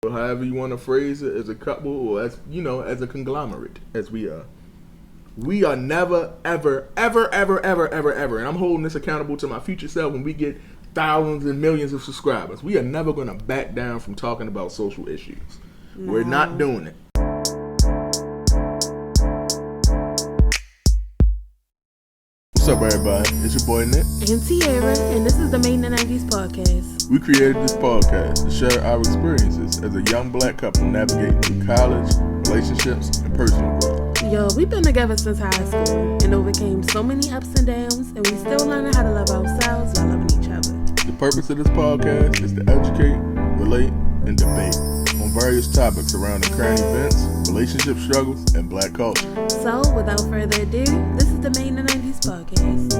or however you want to phrase it, as a couple or as a conglomerate, as we are. We are never, ever, ever, ever, ever, ever, ever, and I'm holding this accountable to my future self when we get thousands and millions of subscribers. We are never going to back down from talking about social issues. No. We're not doing it. What's up, everybody? It's your boy Nick and Tierra, and this is the Made in the 90s podcast. We created this podcast to share our experiences as a young black couple navigating through college, relationships, and personal growth. Yo, we've been together since high school and overcame so many ups and downs, and we still learning how to love ourselves while loving each other. The purpose of this podcast is to educate, relate, and debate on various topics around the current events, relationship struggles, and black culture. So, without further ado, this is the Made in the 90s podcast.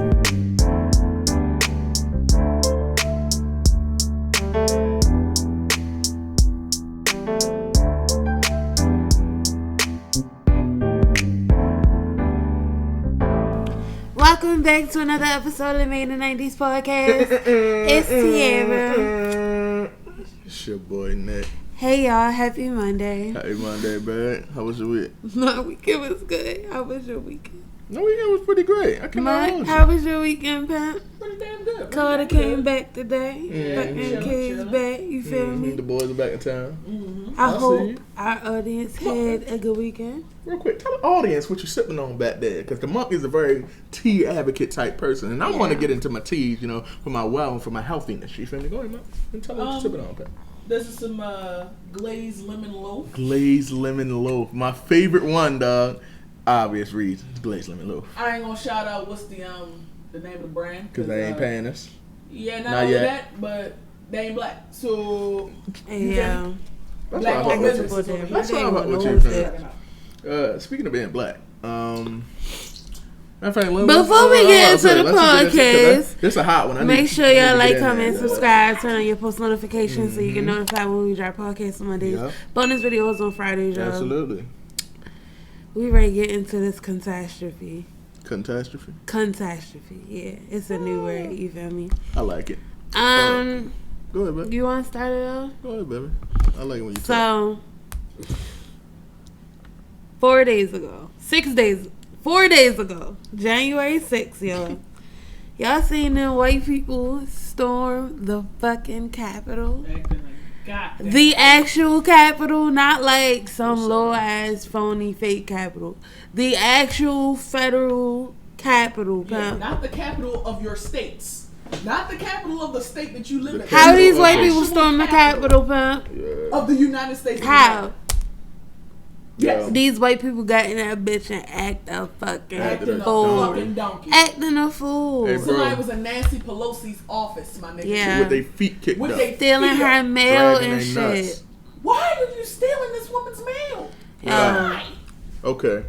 Welcome back to another episode of the Made in the 90s podcast. It's Tierra. It's your boy Nick. Hey y'all, happy Monday. Happy Monday, man. How was your week? My weekend was good. How was your weekend? My weekend was pretty great. I cannot hold you. How was your weekend, Pimp? Pretty damn good. Carter came back today. Fucking kids back. You feel me? The boys are back in town. Mm-hmm. I hope our audience had a good weekend. Real quick, tell the audience what you're sipping on back there, because the monk is a very tea advocate type person, and I want to get into my teas, for my well and for my healthiness. You feel me? Go ahead, Monk, and tell me what you're sipping on, Pat. This is some glazed lemon loaf. Glazed lemon loaf, my favorite one, dog. Obvious reasons, glazed lemon loaf. I ain't gonna shout out what's the name of the brand, because they ain't paying us. Yeah, not only that, but they ain't black, so yeah. That's black why I'm about what you're saying. Speaking of being black, before we get into the podcast, this is a hot one. Make sure y'all like, comment, subscribe, turn on your post notifications so you can notify when we drop podcasts on Mondays. Yep. Bonus videos on Fridays, y'all. Absolutely. We ready to get into this catastrophe. Catastrophe? Catastrophe, yeah. It's a new word, you feel me? I like it. Go ahead, baby. You want to start it off? Go ahead, baby. I like it when you talk. So, 4 days ago, January 6th, y'all seen them white people storm the fucking Capitol? The actual Capitol, not like some low ass phony fake Capitol. The actual federal Capitol. Yeah, not the capital of your states. Not the capital of the state that you live in. How these white people storm the Capitol, Pimp? Of the United States. How? Yes. These white people got in that bitch and act a fucking donkey. Acting a fool. Hey, somebody was in Nancy Pelosi's office, my nigga. Yeah. With their feet kicked up. Stealing her mail and shit. Nuts. Why are you stealing this woman's mail? Why? Okay.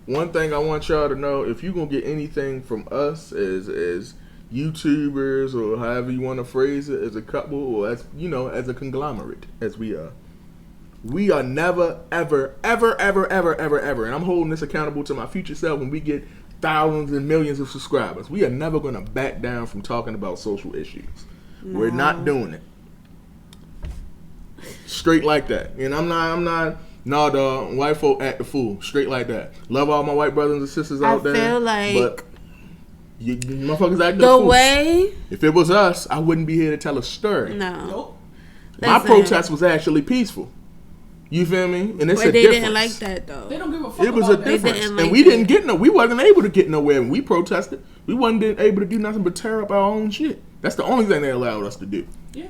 One thing I want y'all to know, if you're going to get anything from us as YouTubers or however you want to phrase it, as a couple or as a conglomerate, as we are. We are never, ever, ever, ever, ever, ever, ever, and I'm holding this accountable to my future self when we get thousands and millions of subscribers. We are never going to back down from talking about social issues. No. We're not doing it. Straight like that. And I'm not, nah, dog, white folk act the fool. Straight like that. Love all my white brothers and sisters out there. I feel like... But you motherfuckers act the fool. The way... If it was us, I wouldn't be here to tell a story. No. Nope. My protest was actually peaceful. You feel me? And it's a difference. They didn't like that though. They don't give a fuck. It was a difference, and we didn't get we wasn't able to get nowhere when we protested. We wasn't able to do nothing but tear up our own shit. That's the only thing they allowed us to do. Yeah.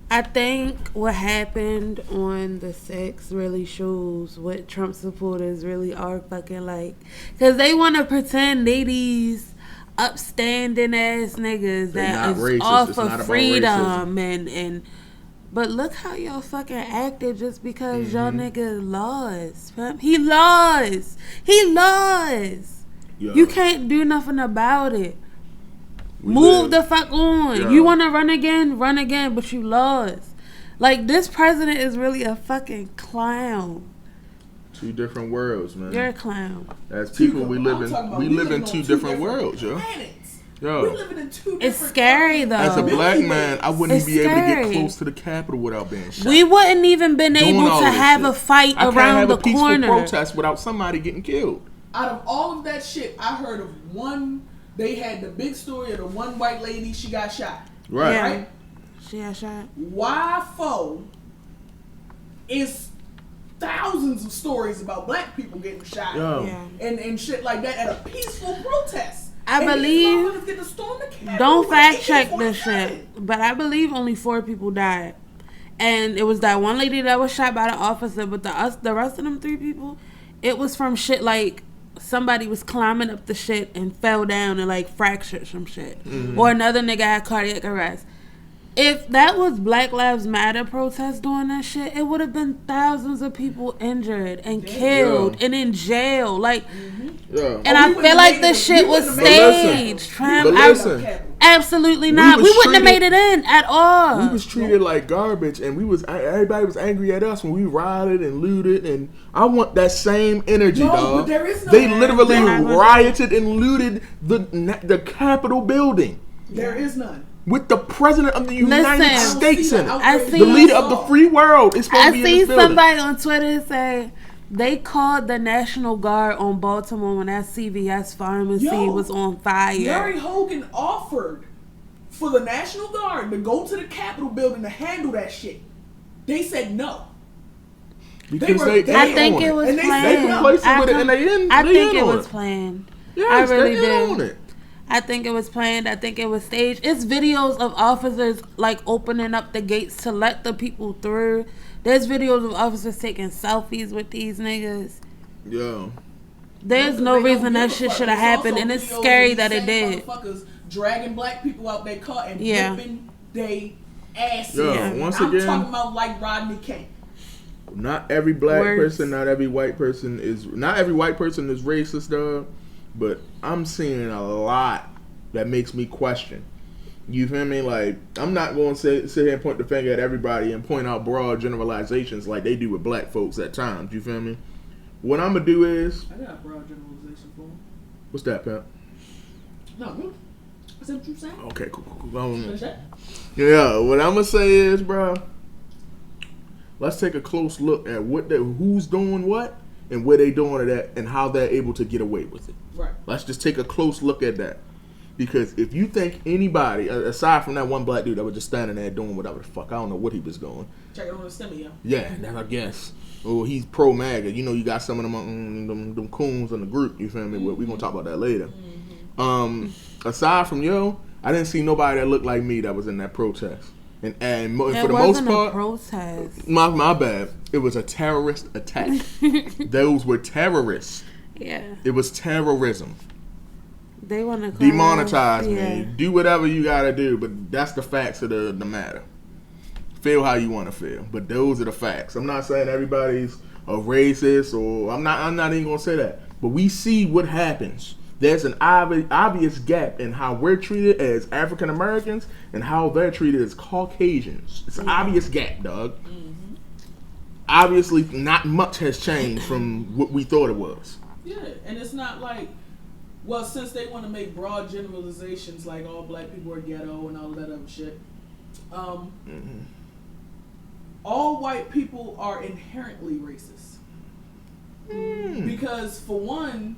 I think what happened on the 6th really shows what Trump supporters really are fucking like, because they want to pretend they these upstanding ass niggas that is all for freedom and. But look how y'all fucking acted just because y'all nigga lost. He lost. Yeah. You can't do nothing about it. Move the fuck on. Yeah. You want to run again, but you lost. Like, this president is really a fucking clown. Two different worlds, man. You're a clown. As people, we live in two different worlds, yo. Yo. We living in two different. It's scary though. As a black man, I wouldn't It's be able to scary. get close to the Capitol without being shot. We wouldn't even been Doing able all to this have shit. a fight I can't around have the a peaceful corner. protest without somebody getting killed. Out of all of that shit, I heard of one. They had the big story of the one white lady. She got shot. Right. Yeah. Right. She got shot. Why for is thousands of stories about black people getting shot Yo. Yeah. and shit like that at a peaceful protest. I And believe- these motherfuckers get to storm the Capitol Don't with fact an check this AK-47. shit, but I believe only 4 people died, and it was that one lady that was shot by the officer. But the rest of them 3 people, it was from shit like somebody was climbing up the shit and fell down and like fractured some shit, or another nigga had cardiac arrest. If that was Black Lives Matter protest doing that shit, it would have been thousands of people injured and killed and in jail. Like, Yeah. and Oh, I we feel wouldn't like have the made it. shit We was wouldn't have made it. staged. But Tram, listen. absolutely not. We was wouldn't have made treated- it in at all. We was treated like garbage, and everybody was angry at us when we rioted and looted, and I want that same energy, No, dog. but there is no- They literally There- rioted and looted the Capitol building There is none. with the president of the United Listen, States in it. I The seen- leader of the free world is supposed I to be in seen this building. somebody on Twitter say they called the National Guard on Baltimore when that CVS pharmacy Yo, was on fire. Larry Hogan offered for the National Guard to go to the Capitol building to handle that shit. They said no. Because were they there. I think on it was And they planned. said no. Complacent with it, and they in- I they think in it on was it. planned. Yes, I really they in do. on it. I think it was planned. I think it was staged. It's videos of officers like opening up the gates to let the people through. There's videos of officers taking selfies with these niggas. Yo. There's no reason that shit should have happened, and it's scary that it did. Motherfuckers dragging black people out their car and Yeah. whipping they asses. Yeah, once I'm again- talking about like Rodney King. Not every black Words. person, not every white person is racist, dog. But I'm seeing a lot that makes me question. You feel me? Like, I'm not going to sit here and point the finger at everybody and point out broad generalizations like they do with black folks at times. You feel me? What I'm gonna do is, I got a broad generalization for him. what's that, Pimp? No, really? Is that what you saying? Okay, cool. I don't know. Finish that? Yeah, what I'm gonna say is, bro, let's take a close look at who's doing what and where they doing it at and how they're able to get away with it. Right. Let's just take a close look at that. Because if you think anybody, aside from that one black dude that was just standing there doing whatever the fuck, I don't know what he was doing. Check it on the stemmy, yo. Yeah, that I guess. Oh, he's pro MAGA. You know, you got some of them coons in the group. You feel me? We're gonna talk about that later. Aside from I didn't see nobody that looked like me that was in that protest. And It for the most wasn't a part, protest. my bad. It was a terrorist attack. Those were terrorists. Yeah, It was terrorism. they want to Demonetize me. Do whatever you gotta do, but that's the facts of the matter. Feel how you want to feel, but those are the facts. I'm not saying everybody's a racist, or I'm not even gonna say that. But we see what happens. There's an obvious gap in how we're treated as African Americans and how they're treated as Caucasians. It's an obvious gap, dog. Obviously, not much has changed from what we thought it was. Yeah, and it's not like, well, since they want to make broad generalizations like all black people are ghetto and all of that other shit, all white people are inherently racist. Because for one,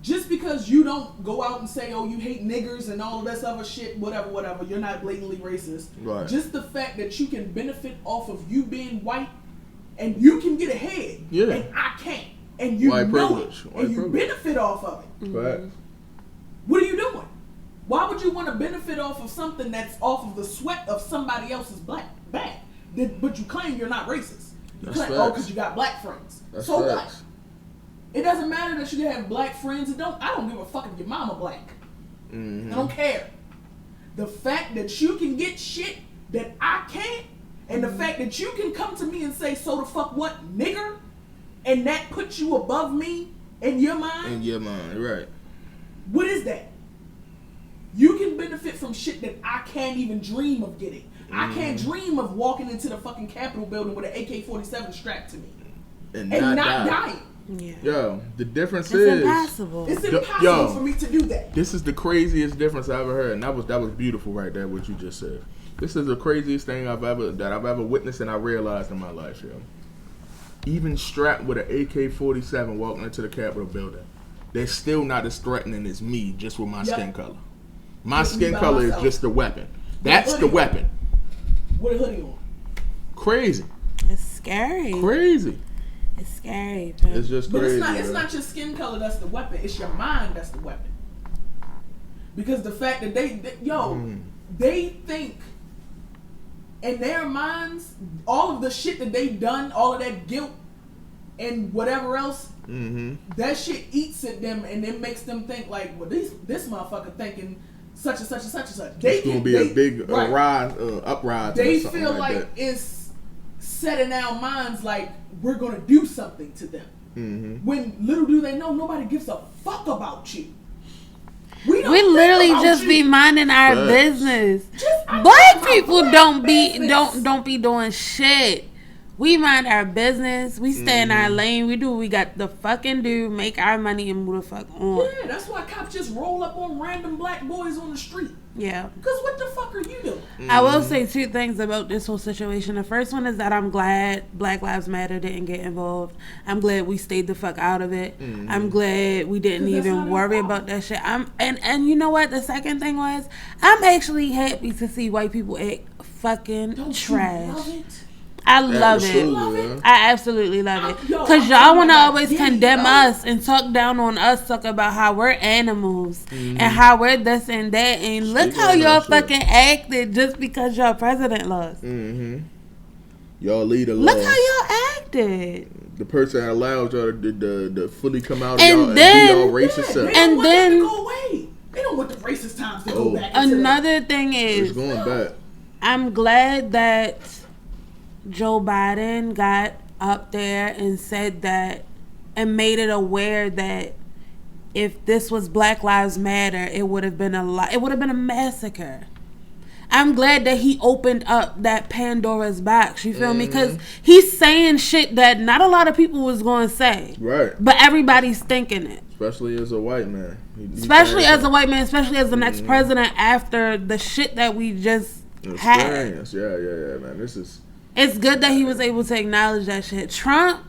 just because you don't go out and say, oh, you hate niggers and all of this other shit, whatever, you're not blatantly racist. Right. Just the fact that you can benefit off of you being white and you can get ahead and I can't. And you White know privilege. it. White And you privilege. benefit off of it. Facts. What are you doing? Why would you want to benefit off of something that's off of the sweat of somebody else's back? But you claim you're not racist. You That's claim, facts. oh, because you got black friends. That's so facts. what? It doesn't matter that you have black friends. I don't give a fuck if your mama black. I don't care. The fact that you can get shit that I can't, and the fact that you can come to me and say, so the fuck what, nigger? And that puts you above me in your mind? In your mind, right. What is that? You can benefit from shit that I can't even dream of getting. I can't dream of walking into the fucking Capitol building with an AK-47 strapped to me. And And not not die. dying. Yeah. Yo, the difference It's is impossible. It's impossible for me to do that. This is the craziest difference I ever heard, and that was beautiful right there. What you just said. This is the craziest thing I've ever witnessed, and I realized in my life, yo. Even strapped with an AK-47 walking into the Capitol building, they're still not as threatening as me, just with my skin color. My skin color is just the weapon. That's the weapon. With a hoodie on. Crazy. It's scary. Crazy. It's scary. It's just crazy. But it's not your skin color that's the weapon. It's your mind that's the weapon. Because the fact that they think in their minds, all of the shit that they've done, all of that guilt and whatever else, that shit eats at them and it makes them think like, well, this motherfucker thinking such and such and such and such. It's going to be a big uprising. They feel like it's set in our minds like we're going to do something to them. When little do they know, nobody gives a fuck about you. We literally just be minding our business. Black people don't be doing shit. We mind our business. We stay in our lane. We do what we got to fucking do. Make our money and move the fuck on. Yeah, that's why cops just roll up on random black boys on the street. Yeah. Because what the fuck are you doing? I will say two things about this whole situation. The first one is that I'm glad Black Lives Matter didn't get involved. I'm glad we stayed the fuck out of it. I'm glad we didn't even worry about that shit. And you know what? The second thing was, I'm actually happy to see white people act fucking trash. I love it. I absolutely love it. Because y'all want to always condemn us and talk down on us, talk about how we're animals and how we're this and that. And look how y'all fucking acted just because y'all president lost. Y'all leader lost. Look how y'all acted. The person that allowed y'all to fully come out and of y'all then, and do y'all racist stuff. And then go away. They don't want the racist times to go back. Another thing is, it's going back. I'm glad that Joe Biden got up there and said that and made it aware that if this was Black Lives Matter, it would have been it would have been a massacre. I'm glad that he opened up that Pandora's box, you feel me? Because he's saying shit that not a lot of people was going to say. Right. But everybody's thinking it. Especially as a white man. Especially as a white man, especially as the next president after the shit that we just had. Yeah, man. This is... It's good that he was able to acknowledge that shit. Trump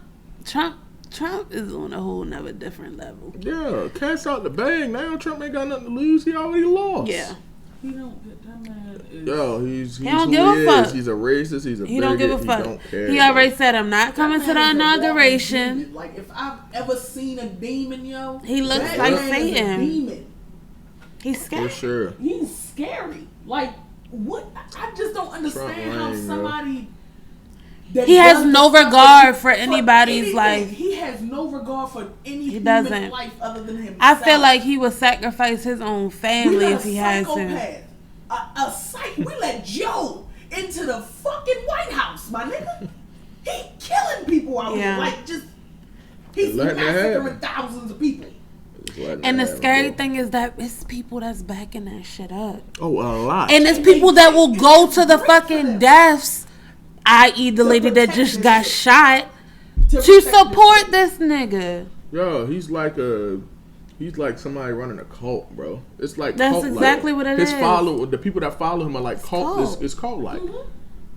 is on a whole nother different level. Yeah, cats out the bag. Now Trump ain't got nothing to lose. He already lost. Yeah. He don't get that man. He's he don't who give he a fuck. Is. He's a racist. He's a he don't give a fuck. He don't care. He already said, I'm not coming to the inauguration. Like, if I've ever seen a demon, yo, he looks like Satan. He's scary. For sure. He's scary. Like, what? I just don't understand how somebody... He has no regard for anybody's life. He has no regard for any human life other than himself. I feel like he would sacrifice his own family if he had to. We let Joe into the fucking White House, my nigga. He killing people out here. Like, just... He's massacring thousands of people. And the scary thing is that it's people that's backing that shit up. Oh, a lot. And it's people that will go to the fucking deaths, i.e. the lady that just got shot, to support this nigga. Yo, he's like somebody running a cult, bro. It's like that's cult-like. Exactly what it is. The people that follow him are like cult. It's cult-like.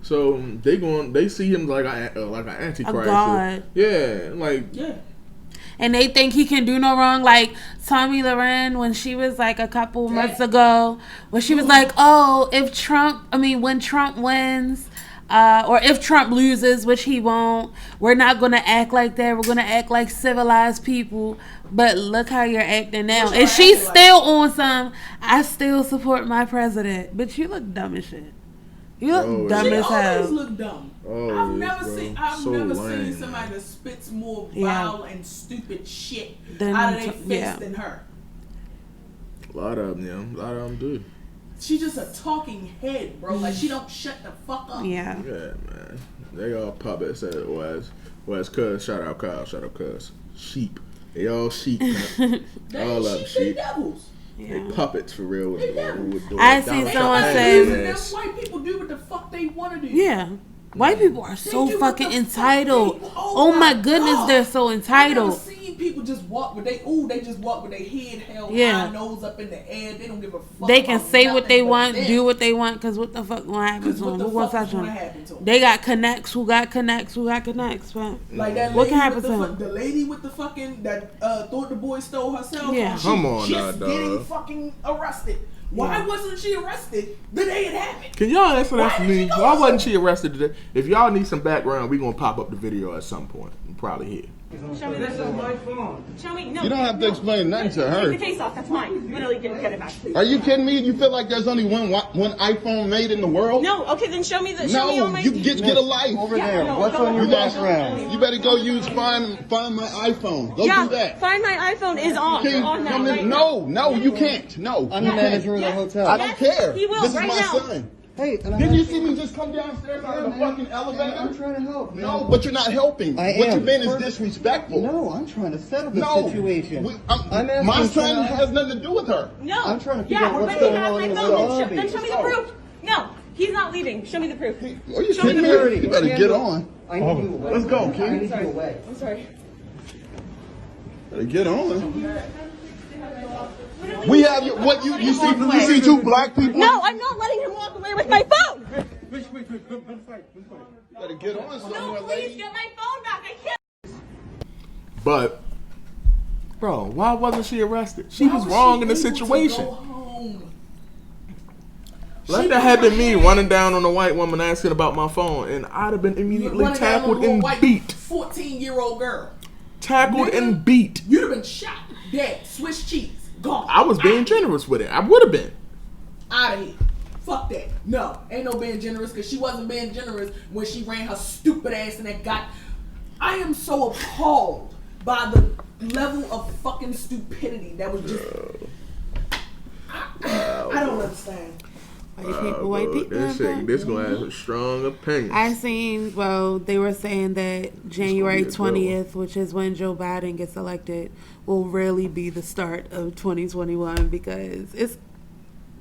So they see him like an antichrist. A god. Yeah. And they think he can do no wrong. Like Tommy Loren, when she was like a couple months ago, when she was like, oh, when Trump wins, or if Trump loses, which he won't, we're not going to act like that. We're going to act like civilized people. But look how you're acting now. And she's still on some, I still support my president. But you look dumb as shit. You look dumb as hell. She always look dumb. I've never seen somebody that spits more vile and stupid shit out of their face than her. A lot of them do. She's just a talking head, bro. Like, she don't shut the fuck up. Yeah, man. They all puppets as cuz. Shout out Kyle. Shout out cuz. Sheep. They all sheep. All of them sheep. Devils. Yeah. They puppets for real. I see someone say that's white people do what the fuck they want to do. Yeah. White people are so fucking entitled. Oh my goodness, they're so entitled. people just walk with they just walk with their head held high, nose up in the air. They don't give a fuck. They can say what they want, do what they want, because what the fuck gonna happen to them? Who gonna touch them? They got connects. Who got connects? Man. Like that. What can happen to them? The lady with the fucking that thought the boy stole herself. Yeah, come on, now, dog. Getting fucking arrested. Why wasn't she arrested the day it happened? Can y'all answer that for me? Why wasn't she arrested today? If y'all need some background, we're going to pop up the video at some point. Probably here. Show me this on my phone. Show me. No. You don't have to explain nothing to her. Take the case off. That's mine. Literally, get it back, please. Are you kidding me? You feel like there's only one iPhone made in the world? No. Okay, then show me the. No, show me you get a life over there. No, what's on your background? You better go use find my iPhone. Go do that. Find my iPhone is on. No, you can't. No. I'm the manager of the hotel. I don't care. He will this right is my now. son. Hey, didn't you see me just come downstairs out of the fucking elevator? I'm trying to help. Man. No, but you're not helping. What you've been is disrespectful. No, I'm trying to settle the situation. My son has nothing to do with her. No. I'm trying to figure out what's going on in the lobby. Then show me the proof. No, he's not leaving. Show me the proof. Are you kidding me? You better get on. I need you away. Let's go, King. I need you away. I'm sorry. Better get on. We have what you see two black people. No, I'm not letting him walk away with my phone. Better get on somewhere, No, please lady. get my phone back. I can't. But, bro, why wasn't she arrested? She was wrong in the situation. Like that had been me running down on a white woman asking about my phone, and I'd have been immediately tackled and beat. 14-year-old girl. Tackled and beat. You'd have been shot, dead, Swiss cheese, gone. I was being generous with it. I would have been. Out of here. Fuck that. No, ain't no being generous, because she wasn't being generous when she ran her stupid ass in that got. I am so appalled by the level of fucking stupidity that was just. I don't understand. White people. This gonna have a strong opinion. I seen. Well, they were saying that January 20th, which is when Joe Biden gets elected, will really be the start of 2021 because it's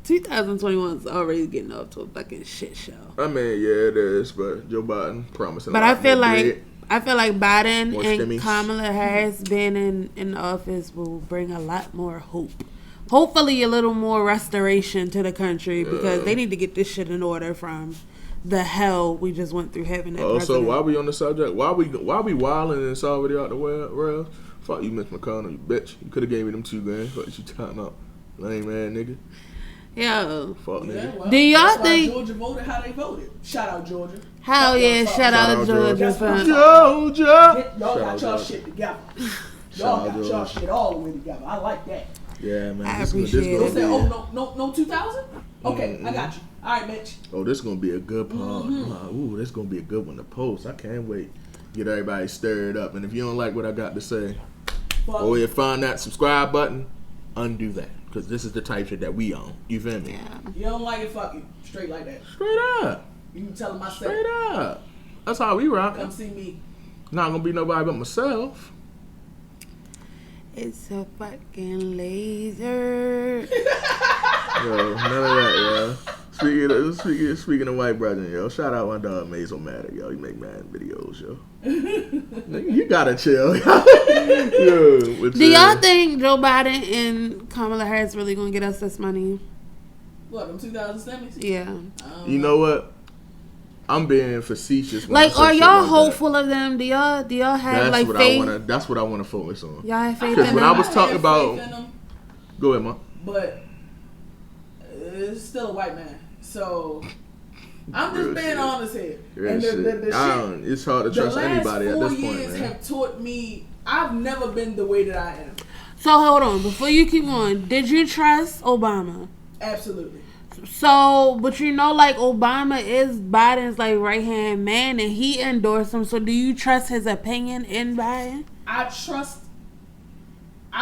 2021 is already getting off to a fucking shit show. I mean, yeah, it is, but Joe Biden promising. But I feel like Biden more and stimmies. Kamala Harris being in office will bring a lot more hope. Hopefully a little more restoration to the country because they need to get this shit in order from the hell we just went through having that president. So while we on the subject, why we wilding and already out the world? Fuck you, Mitch McConnell, you bitch. You could have gave me them $2 grand. What you talking about? Lame man, nigga. Yo. Fuck nigga. Yeah, well, do y'all think Georgia voted how they voted? Shout out Georgia. Hell yeah, shout out to Georgia. Georgia. Y'all got y'all shit together. Y'all got y'all shit all the way together. I like that. Yeah, man. I appreciate it. What's that? Oh, no 2000? Okay, I got you. All right, Mitch. Oh, this is going to be a good part. Ooh, this is going to be a good one to post. I can't wait. Get everybody stirred up. And if you don't like what I got to say, go ahead, find that subscribe button, undo that. Because this is the type shit that we own. You feel me? Yeah. You don't like it, fuck you. Straight like that. Straight up. You can tell them myself. Straight up. That's how we rock. Come see me. Not going to be nobody but myself. It's a fucking laser. Yo, none of that, yo. Speaking of white brother, yo, shout out my dog Mazomatic, yo. He make mad videos, yo. Nigga, you gotta chill. Yo, do y'all think Joe Biden and Kamala Harris really gonna get us this money? What, them 2000 semis? Yeah. You know what? I'm being facetious. Like, are y'all hopeful of them? Do y'all have like faith? That's what I want to focus on. Y'all have faith in Because them? when I was talking about, them, go ahead, Mom. but it's still a white man, so I'm just being honest here. And the it's hard to trust anybody at this point, The last 4 years man. have taught me I've never been the way that I am. So hold on, before you keep on, did you trust Obama? Absolutely. So, but you know, like Obama is Biden's like right hand man, and he endorsed him. So, do you trust his opinion in Biden? I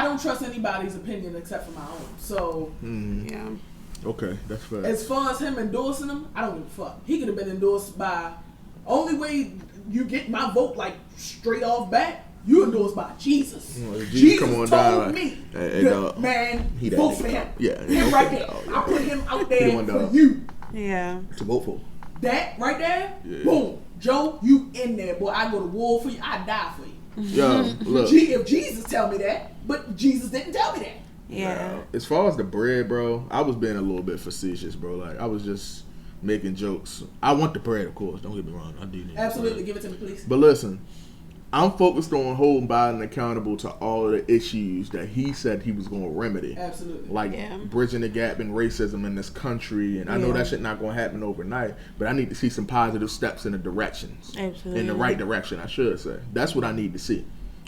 don't trust anybody's opinion except for my own. So, yeah. Okay, that's fair. As far as him endorsing him, I don't give a fuck. He could have been endorsed by. Only way you get my vote like straight off bat, you endorsed by Jesus. Jesus come on told down. me, Hey, man, he vote that for him. Yeah, him right there. I put him out there for you. Yeah. To vote for. That right there, boom, Joe, you in there, boy. I go to war for you. I die for you. Yo, look. If Jesus tell me that, but Jesus didn't tell me that. Yeah. As far as the bread, bro, I was being a little bit facetious, bro. Like, I was just making jokes. I want the bread, of course. Don't get me wrong. I do need Absolutely. Give it to me, please. But listen, I'm focused on holding Biden accountable to all of the issues that he said he was going to remedy. Absolutely. Like bridging the gap in racism in this country. And I know that shit not going to happen overnight, but I need to see some positive steps in the directions. Absolutely. In the right direction, I should say. That's what I need to see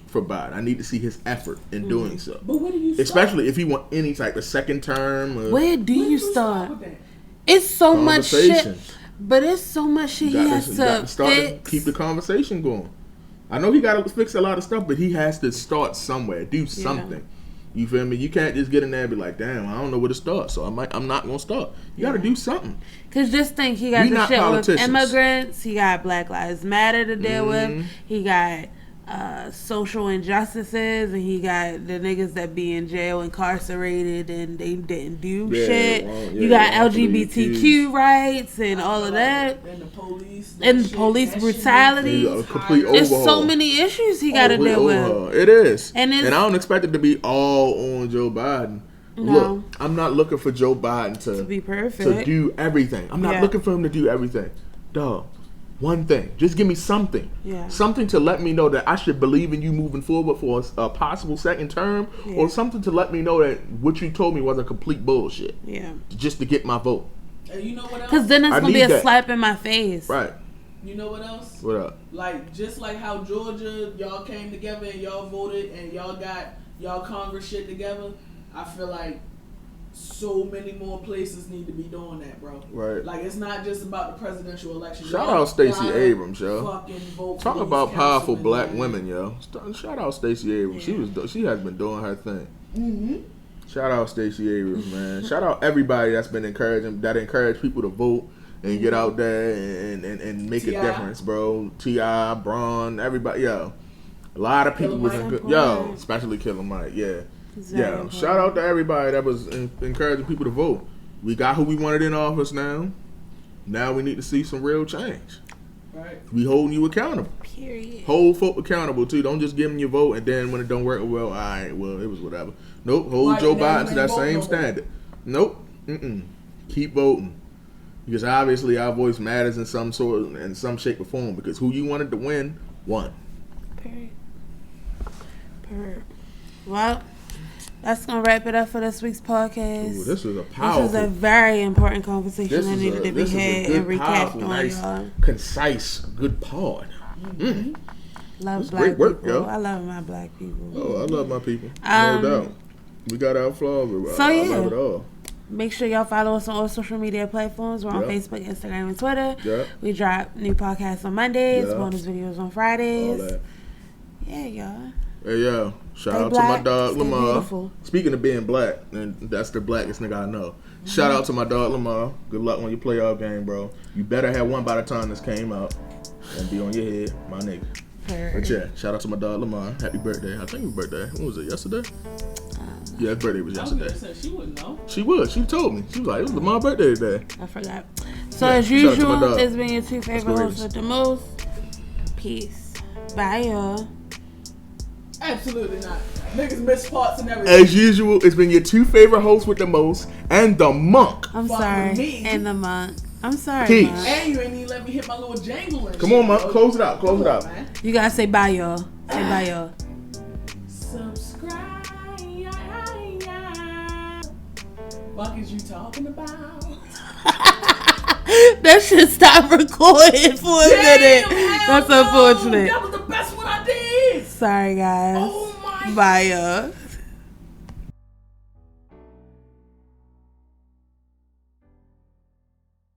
for Biden. I need to see his effort in doing so. But where do you start? Especially if he want any type of second term. Where do you start? It's so much shit. But it's so much shit he has to fix. Keep the conversation going. I know he got to fix a lot of stuff, but he has to start somewhere. Do something. You feel me? You can't just get in there and be like, damn, I don't know where to start, so I'm not going to start. You got to do something. Because just think, he got the shit with immigrants. He got Black Lives Matter to deal with. He got social injustices, and he got the niggas that be in jail incarcerated and they didn't do shit. You got LGBTQ rights and all of that. And the police. And police brutality. Complete overhaul. There's so many issues he got to deal with. It is. And I don't expect it to be all on Joe Biden. No. Look, I'm not looking for Joe Biden to be perfect. To do everything. I'm not looking for him to do everything. Dog. One thing. Just give me something. Something to let me know that I should believe in you moving forward for a possible second term, or something to let me know that what you told me was a complete bullshit. Yeah. Just to get my vote. And you know what else? Because then it's going to be a slap in my face. Right. You know what else? What up? Like, just like how Georgia, y'all came together and y'all voted and y'all got y'all Congress shit together, I feel like so many more places need to be doing that, bro. Right. Like, it's not just about the presidential election. Shout out Stacey Abrams, yo. Fucking talk about powerful black women, yo. Shout out Stacey Abrams. She has been doing her thing. Shout out Stacey Abrams, man. Shout out everybody that's been encourage people to vote and get out there and make a difference, bro. T.I., Braun, everybody, yo. A lot of people was especially Killer Mike, yeah, shout out to everybody that was encouraging people to vote. We got who we wanted in office now. Now we need to see some real change. Right. We holding you accountable. Period. Hold folk accountable too. Don't just give them your vote and then when it don't work, well, all right, well, it was whatever. Nope. Hold Joe Biden to that same standard. Nope. Keep voting. Because obviously our voice matters in some shape or form. Because who you wanted to win won. Period. Well, that's going to wrap it up for this week's podcast. Ooh, this was a powerful. This was a very important conversation that needed to be had and recapped on, nice, y'all. Concise, good pod. Love black great work, people. yo. I love my black people. Oh, I love my people. No doubt. We got our flaws, but I love it all. Make sure y'all follow us on all social media platforms. We're on Facebook, Instagram, and Twitter. We drop new podcasts on Mondays, bonus videos on Fridays. All that. Yeah, y'all. Hey, yo. Shout out to my dog, Lamar. Speaking of being black, and that's the blackest nigga I know. Shout out to my dog, Lamar. Good luck when you play our game, bro. You better have one by the time this came out and be on your head, my nigga. But yeah, shout out to my dog, Lamar. Happy birthday. I think it was birthday. When was it? Yesterday? Yeah, his birthday was yesterday. She wouldn't know. She would. She told me. She was like, it was Lamar's birthday today. I forgot. So as usual, it's been your two favorite hosts with the most. Peace. Bye, y'all. Absolutely not. Niggas miss parts and everything. As usual, it's been your two favorite hosts with the most and the monk. I'm sorry. And the monk. I'm sorry, Peace. Monk. And you ain't even let me hit my little jangle and Come on, monk. Close it out. Close it out. Man. You gotta say bye, y'all. Say bye, y'all. Subscribe. Fuck is you talking about? That should stop recording for a minute. That's unfortunate. That was the best one I did. Sorry, guys. Oh my. Bye, y'all.